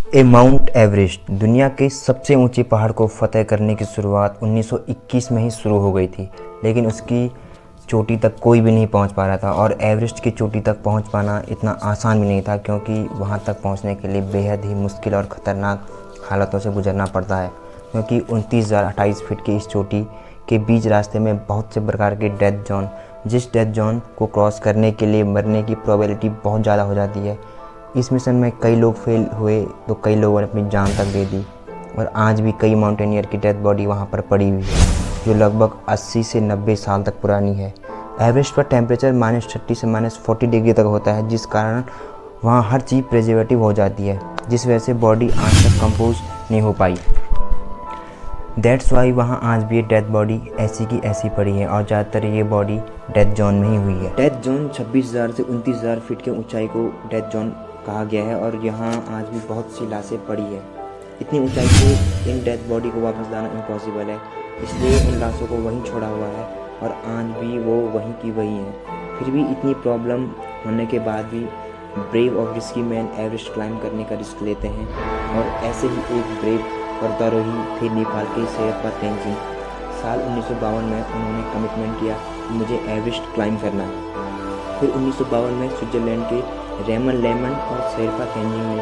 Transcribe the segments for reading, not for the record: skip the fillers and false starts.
Mount Everest दुनिया के सबसे ऊंचे पहाड़ को फतह करने की शुरुआत 1921 में ही शुरू हो गई थी, लेकिन उसकी चोटी तक कोई भी नहीं पहुंच पा रहा था। और एवरेस्ट की चोटी तक पहुंच पाना इतना आसान भी नहीं था, क्योंकि वहां तक पहुंचने के लिए बेहद ही मुश्किल और ख़तरनाक हालातों से गुजरना पड़ता है। क्योंकि 29,028 फीट की इस चोटी के बीच रास्ते में बहुत से प्रकार के डेथ जोन, जिस डेथ जोन को क्रॉस करने के लिए मरने की प्रोबेबिलिटी बहुत ज़्यादा हो जाती है। इस मिशन में कई लोग फेल हुए तो कई लोगों ने अपनी जान तक दे दी, और आज भी कई माउंटेनियर की डेथ बॉडी वहां पर पड़ी हुई है, जो लगभग 80 से 90 साल तक पुरानी है। एवरेस्ट पर टेम्परेचर -30 से -40 डिग्री तक होता है, जिस कारण वहाँ हर चीज़ प्रिजर्वेटिव हो जाती है, जिस वजह से बॉडी आज तक कंपोज नहीं हो पाई। दैट्स वाई वहाँ आज भी डेथ बॉडी ऐसी की ऐसी पड़ी है, और ज़्यादातर ये बॉडी डेथ जोन में ही हुई है। डेथ जोन 26,000 से 29,000 फीट के ऊंचाई को डेथ जोन कहा गया है, और यहाँ आज भी बहुत सी लाशें पड़ी है। इतनी ऊंचाई से इन डेथ बॉडी को वापस लाना इम्पॉसिबल है, इसलिए उन लाशों को वहीं छोड़ा हुआ है, और आज भी वो वहीं की वहीं हैं। फिर भी इतनी प्रॉब्लम होने के बाद भी ब्रेव और रिस्की मैन एवरेस्ट क्लाइंब करने का रिस्क लेते हैं। और ऐसे ही एक ब्रेव पर्वतारोही थे नेपाल के शेरपा तेंजिंग। साल 1952 में उन्होंने कमिटमेंट किया कि मुझे एवरेस्ट क्लाइंब करना है। फिर 1952 में स्विट्जरलैंड के रेमन लेमन और शेरपा तेंजिंग ने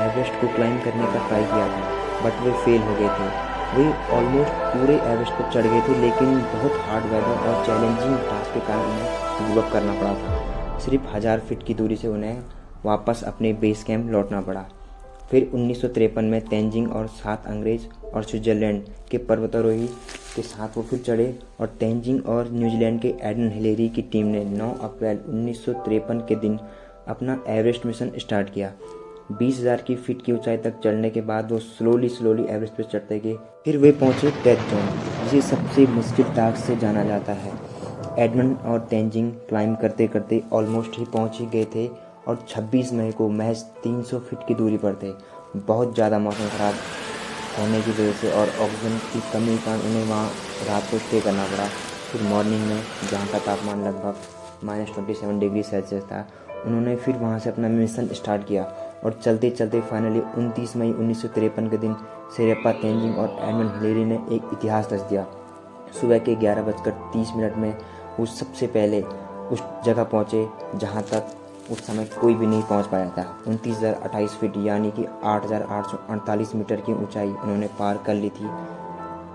एवरेस्ट को क्लाइंब करने का ट्राई किया था, बट वे फेल हो गए थे। वे ऑलमोस्ट पूरे एवरेस्ट पर चढ़ गए थे, लेकिन बहुत हार्ड वेदर और चैलेंजिंग टास्क के कारण उन्हें गिव अप करना पड़ा था। सिर्फ 1000 फीट की दूरी से उन्हें वापस अपने बेस कैंप लौटना पड़ा। फिर 1953 में तेंजिंग और 7 अंग्रेज और स्विट्जरलैंड के पर्वतारोही के साथ वो फिर चढ़े, और तेंजिंग और न्यूजीलैंड के एडन हिलेरी की टीम ने 9 अप्रैल 1953 के दिन अपना एवरेस्ट मिशन स्टार्ट किया। 20,000 की फीट की ऊंचाई तक चढ़ने के बाद वो स्लोली एवरेस्ट पर चढ़ते गए। फिर वे पहुंचे डेथ जोन, जिसे सबसे मुश्किल टास्क से जाना जाता है। एडमंड और तेंजिंग क्लाइंब करते करते ऑलमोस्ट ही पहुंच ही गए थे, और 26 मई को महज 300 फीट की दूरी पर थे। बहुत ज़्यादा मौसम खराब होने की वजह से और ऑक्सीजन की कमी के कारण उन्हें वहाँ रात को स्टे करना पड़ा। फिर मॉर्निंग में, जहाँ का तापमान लगभग -27 डिग्री सेल्सियस था, उन्होंने फिर वहाँ से अपना मिशन स्टार्ट किया, और चलते चलते फाइनली 29 मई 1953 के दिन शेरपा तेंजिंग और एडमंड हिलेरी ने एक इतिहास रच दिया। सुबह के 11:30 में वो सबसे पहले उस जगह पहुँचे जहाँ तक उस समय कोई भी नहीं पहुंच पाया था। 29,028 फीट यानी कि 8,848 मीटर की ऊंचाई उन्होंने पार कर ली थी,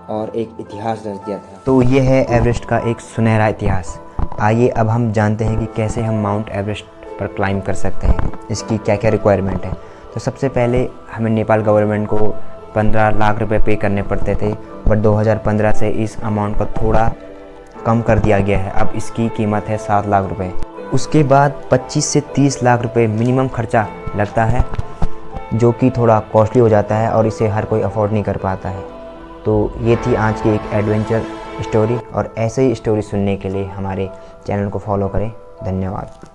और एक इतिहास रच दिया था। तो ये है एवरेस्ट का एक सुनहरा इतिहास। आइए अब हम जानते हैं कि कैसे हम माउंट एवरेस्ट पर क्लाइंब कर सकते हैं, इसकी क्या क्या रिक्वायरमेंट है। तो सबसे पहले हमें नेपाल गवर्नमेंट को 15 लाख रुपए पे करने पड़ते थे, बट 2015 से इस अमाउंट को थोड़ा कम कर दिया गया है। अब इसकी कीमत है 7 लाख रुपए। उसके बाद 25 से 30 लाख रुपए मिनिमम खर्चा लगता है, जो कि थोड़ा कॉस्टली हो जाता है, और इसे हर कोई अफोर्ड नहीं कर पाता है। तो ये थी आज की एक एडवेंचर स्टोरी, और ऐसे ही स्टोरी सुनने के लिए हमारे चैनल को फॉलो करें। धन्यवाद।